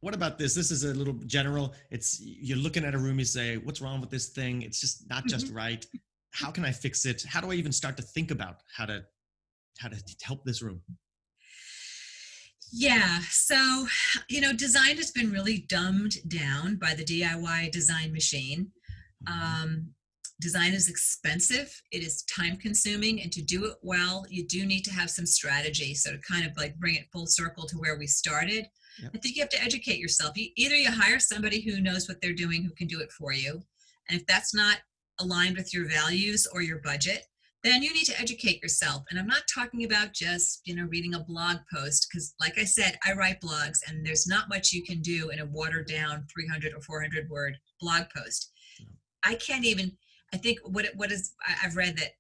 What about this? This is a little general. It's you're looking at a room, you say, what's wrong with this thing? It's just not just right. How can I fix it? How do I even start to think about how to help this room? Yeah, so, design has been really dumbed down by the DIY design machine. Mhm. Um, Design is expensive, it is time consuming, and to do it well, you do need to have some strategy. So, to kind of like bring it full circle to where we started, Yep. I think you have to educate yourself. Either you hire somebody who knows what they're doing, who can do it for you. And if that's not aligned with your values or your budget, then you need to educate yourself. And I'm not talking about just, reading a blog post, because like I said, I write blogs and there's not much you can do in a watered down 300 or 400 word blog post. I can't even, I think what is, I've read that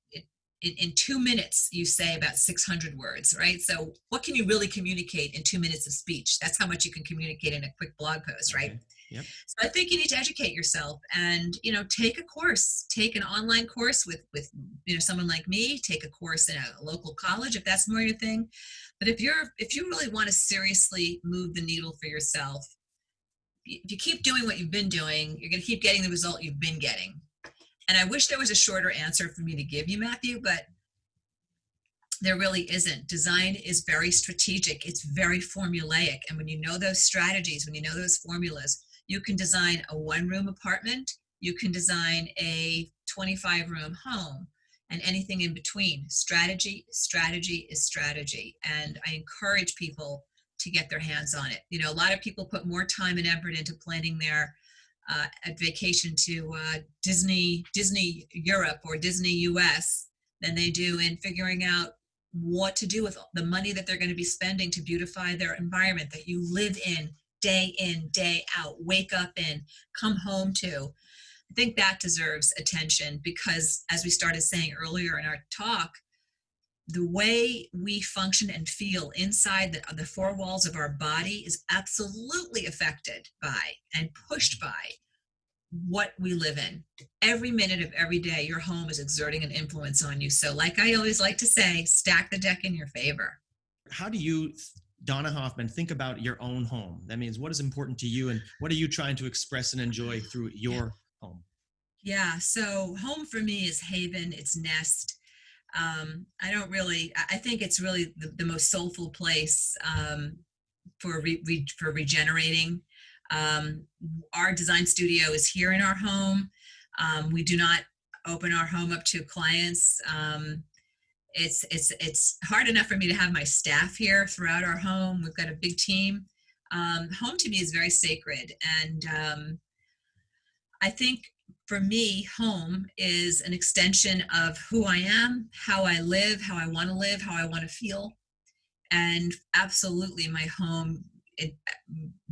in 2 minutes you say about 600 words, right? So what can you really communicate in 2 minutes of speech? That's how much you can communicate in a quick blog post, right? Okay. Yep. So I think you need to educate yourself and, take a course, take an online course with, someone like me, take a course in a local college if that's more your thing. But if you really want to seriously move the needle for yourself, if you keep doing what you've been doing, you're going to keep getting the result you've been getting. And I wish there was a shorter answer for me to give you, Matthew, but there really isn't. Design is very strategic. It's very formulaic. And when you know those strategies, when you know those formulas, you can design a one-room apartment, you can design a 25-room home, and anything in between. Strategy is strategy. And I encourage people to get their hands on it. A lot of people put more time and effort into planning their vacation to Disney Europe or Disney US than they do in figuring out what to do with the money that they're going to be spending to beautify their environment that you live in, day out, wake up in, come home to. I think that deserves attention because, as we started saying earlier in our talk, the way we function and feel inside the four walls of our body is absolutely affected by and pushed by what we live in. Every minute of every day, your home is exerting an influence on you. So, like I always like to say, stack the deck in your favor. How do you, Donna Hoffman, think about your own home? That means what is important to you and what are you trying to express and enjoy through Yeah. your home? Yeah. So, home for me is haven, it's nest. I don't really, I think it's really the most soulful place for regenerating. Um, our design studio is here in our home. We do not open our home up to clients. It's hard enough for me to have my staff here throughout our home. We've got a big team. Home to me is very sacred, and I think for me, home is an extension of who I am, how I live, how I want to feel. And absolutely, my home, it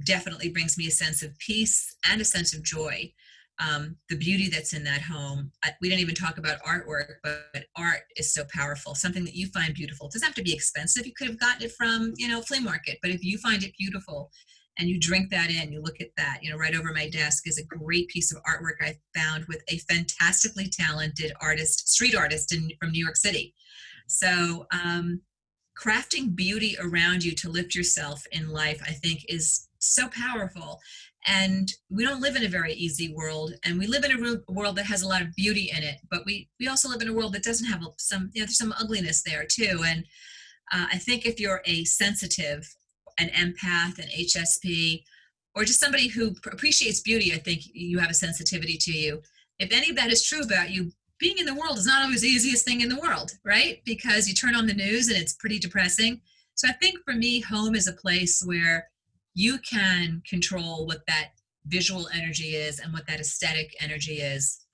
definitely brings me a sense of peace and a sense of joy. The beauty that's in that home. We didn't even talk about artwork, but art is so powerful. Something that you find beautiful. It doesn't have to be expensive. You could have gotten it from, flea market. But if you find it beautiful and you drink that in, you look at that, right over my desk is a great piece of artwork I found with a fantastically talented artist, street artist from New York City. So, crafting beauty around you to lift yourself in life, I think, is so powerful. And we don't live in a very easy world, and we live in a world that has a lot of beauty in it. But we also live in a world that doesn't have some, there's some ugliness there too. And I think if you're a sensitive, an empath, an HSP, or just somebody who appreciates beauty, I think you have a sensitivity to you. If any of that is true about you, being in the world is not always the easiest thing in the world, right? Because you turn on the news and it's pretty depressing. So I think for me, home is a place where you can control what that visual energy is and what that aesthetic energy is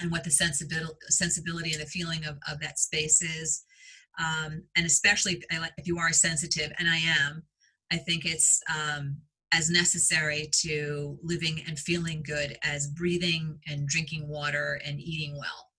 and what the sensibility and the feeling of that space is. And especially if you are sensitive, and I am, I think it's as necessary to living and feeling good as breathing and drinking water and eating well.